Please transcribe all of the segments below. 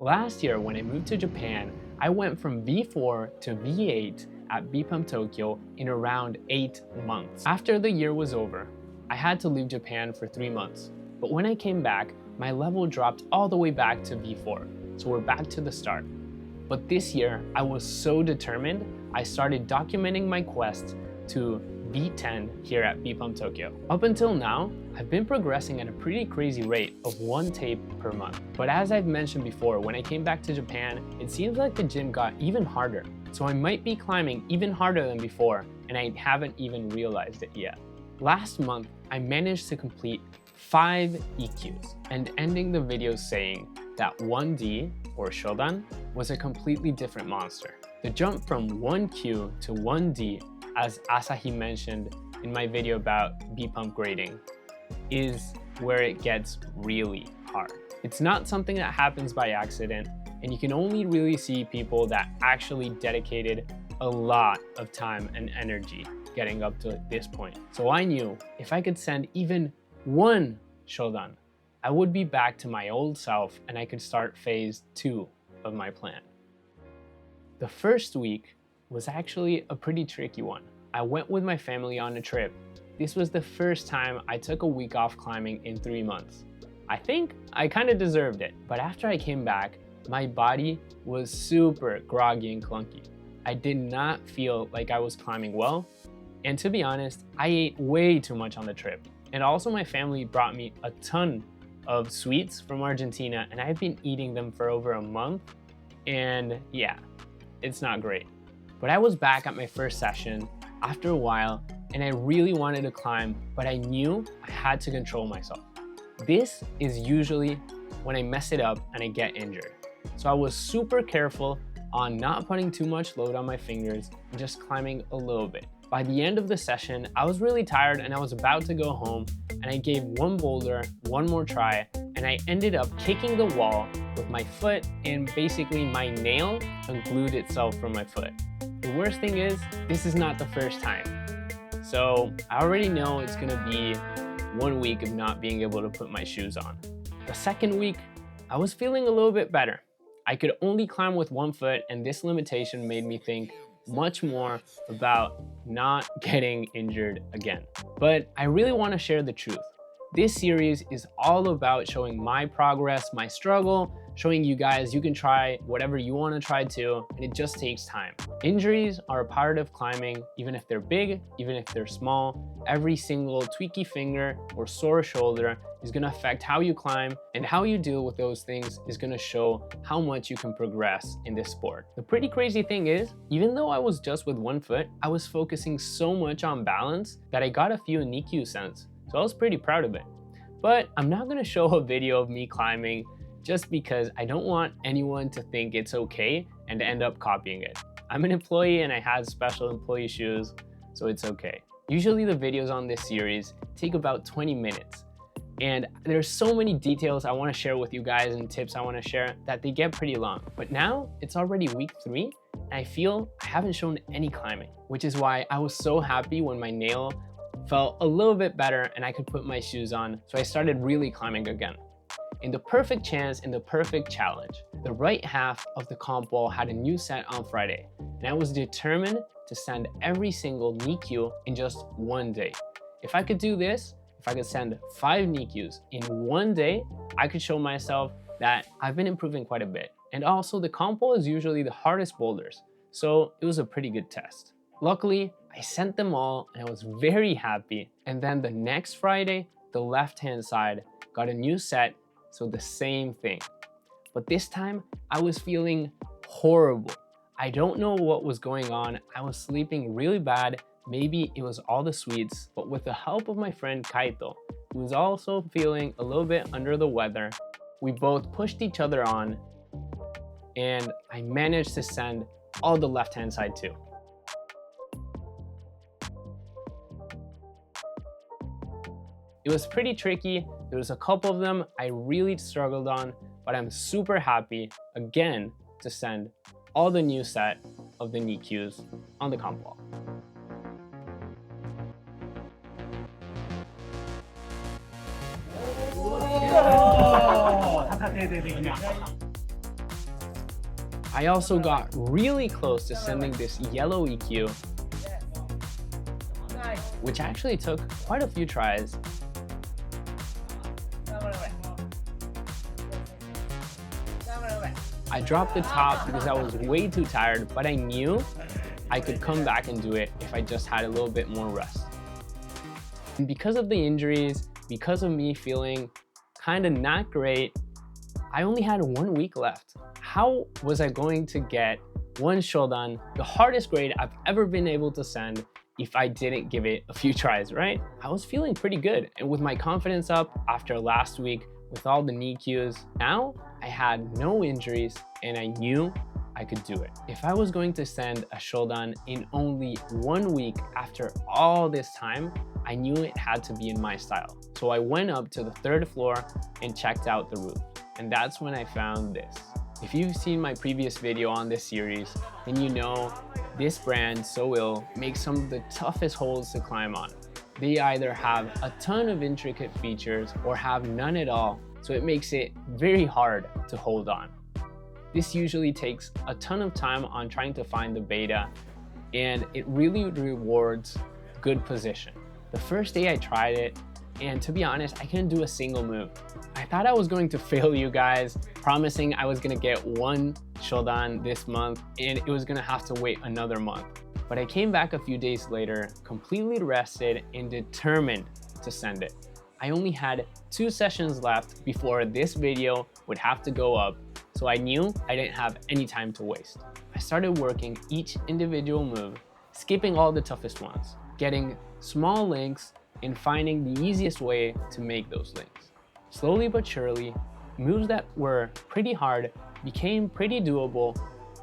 Last year, when I moved to Japan, I went from V4 to V8 at BPUMP Tokyo in around 8 months. After the year was over, I had to leave Japan for 3 months. But when I came back, my level dropped all the way back to V4. So we're back to the start. But this year, I was so determined, I started documenting my quest to V10 here at BPUMP Tokyo. Up until now, I've been progressing at a pretty crazy rate of 1 tape per month. But as I've mentioned before, when I came back to Japan, it seems like the gym got even harder. So I might be climbing even harder than before, and I haven't even realized it yet. Last month, I managed to complete 5 EQs, and ending the video saying that 1D, or Shodan, was a completely different monster. The jump from 1Q to 1D, as Asahi mentioned in my video about BPUMP grading, is where it gets really hard. It's not something that happens by accident, and you can only really see people that actually dedicated a lot of time and energy getting up to this point. So I knew if I could send even 1 Shodan, I would be back to my old self and I could start phase 2 of my plan. The first week was actually a pretty tricky one. I went with my family on a trip. This was the first time I took a week off climbing in 3 months. I think I kind of deserved it, but after I came back, my body was super groggy and clunky. I did not feel like I was climbing well, and to be honest, I ate way too much on the trip. And also my family brought me a ton of sweets from Argentina, and I've been eating them for over a month, and yeah, it's not great. But I was back at my first session after a while, and I really wanted to climb, but I knew I had to control myself. This is usually when I mess it up and I get injured. So I was super careful on not putting too much load on my fingers and just climbing a little bit. By the end of the session, I was really tired and I was about to go home, and I gave 1 boulder 1 more try, and I ended up kicking the wall with my foot, and basically my nail unglued itself from my foot. The worst thing is, this is not the first time. So I already know it's gonna be 1 week of not being able to put my shoes on. The second week, I was feeling a little bit better. I could only climb with 1 foot, and this limitation made me think much more about not getting injured again. But I really want to share the truth. This series is all about showing my progress, my struggle, showing you guys you can try whatever you want to try too, and it just takes time. Injuries are a part of climbing, even if they're big, even if they're small. Every single tweaky finger or sore shoulder is going to affect how you climb, and how you deal with those things is going to show how much you can progress in this sport. The pretty crazy thing is, even though I was just with 1 foot, I was focusing so much on balance that I got a few Nikyu cents. So I was pretty proud of it. But I'm not going to show a video of me climbing just because I don't want anyone to think it's okay and to end up copying it. I'm an employee and I had special employee shoes, so it's okay. Usually the videos on this series take about 20 minutes. And there's so many details I want to share with you guys and tips I want to share that they get pretty long. But now it's already week 3 and I feel I haven't shown any climbing, which is why I was so happy when my nail felt a little bit better and I could put my shoes on, so I started really climbing again. In the perfect chance, in the perfect challenge, the right half of the comp wall had a new set on Friday, and I was determined to send every single Nikyu in just 1 day. If I could do this, if I could send 5 Nikyus in 1 day, I could show myself that I've been improving quite a bit. And also the comp wall is usually the hardest boulders, so it was a pretty good test. Luckily, I sent them all and I was very happy. And then the next Friday, the left-hand side got a new set, so the same thing. But this time, I was feeling horrible. I don't know what was going on. I was sleeping really bad. Maybe it was all the sweets, but with the help of my friend Kaito, who was also feeling a little bit under the weather, we both pushed each other on, and I managed to send all the left-hand side too. It was pretty tricky. There was a couple of them I really struggled on, but I'm super happy again to send all the new set of the Nikyus on the comp wall. I also got really close to sending this yellow EQ, which actually took quite a few tries. I dropped the top because I was way too tired, but I knew I could come back and do it if I just had a little bit more rest. And because of the injuries, because of me feeling kind of not great, I only had 1 week left. How was I going to get one shodan, the hardest grade I've ever been able to send, if I didn't give it a few tries, right? I was feeling pretty good, and with my confidence up after last week with all the knee cues, now I had no injuries and I knew I could do it. If I was going to send a shodan in only 1 week after all this time, I knew it had to be in my style. So I went up to the 3rd floor and checked out the roof. And that's when I found this. If you've seen my previous video on this series, then you know this brand, So makes some of the toughest holds to climb on. They either have a ton of intricate features or have none at all, so it makes it very hard to hold on. This usually takes a ton of time on trying to find the beta, and it really rewards good position. The first day I tried it, and to be honest, I couldn't do a single move. I thought I was going to fail you guys, promising I was gonna get one shodan this month, and it was gonna have to wait another month. But I came back a few days later, completely rested and determined to send it. I only had 2 sessions left before this video would have to go up, so I knew I didn't have any time to waste. I started working each individual move, skipping all the toughest ones, getting small links, and finding the easiest way to make those links. Slowly but surely, moves that were pretty hard became pretty doable,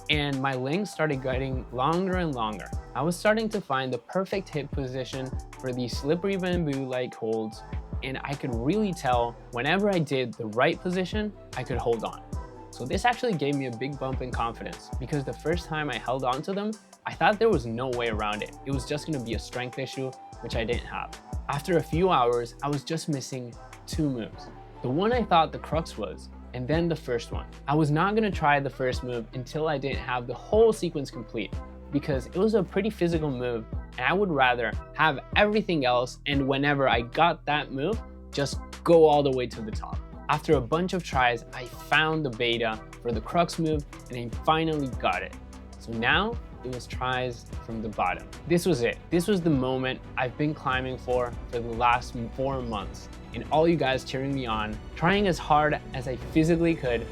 and my links started getting longer and longer. I was starting to find the perfect hip position for these slippery bamboo-like holds, and I could really tell whenever I did the right position, I could hold on. So this actually gave me a big bump in confidence, because the first time I held on to them, I thought there was no way around it. It was just gonna be a strength issue, which I didn't have. After a few hours, I was just missing 2 moves. The one I thought the crux was, and then the first one. I was not gonna try the first move until I didn't have the whole sequence complete, because it was a pretty physical move, and I would rather have everything else, and whenever I got that move, just go all the way to the top. After a bunch of tries, I found the beta for the crux move, and I finally got it. So now, it was tries from the bottom. This was it. This was the moment I've been climbing for the last 4 months. And all you guys cheering me on, trying as hard as I physically could,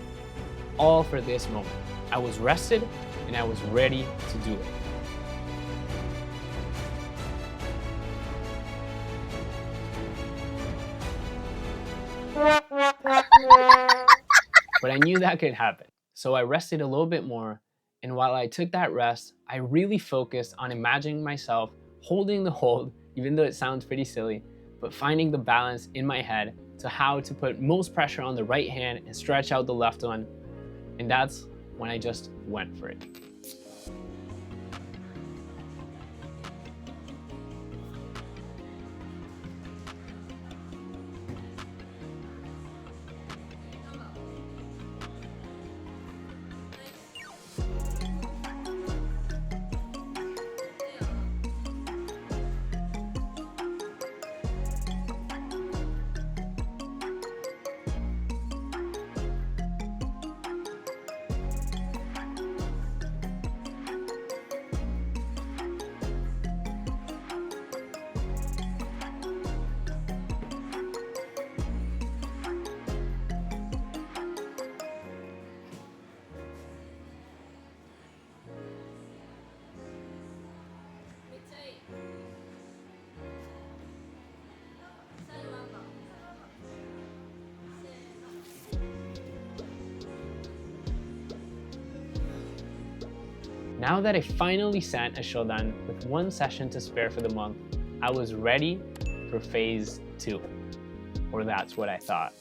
all for this moment. I was rested and I was ready to do it. But I knew that could happen. So I rested a little bit more, and while I took that rest, I really focused on imagining myself holding the hold, even though it sounds pretty silly, but finding the balance in my head to how to put most pressure on the right hand and stretch out the left one. And that's when I just went for it. Now that I finally sent a shodan with 1 session to spare for the month, I was ready for phase 2, or that's what I thought.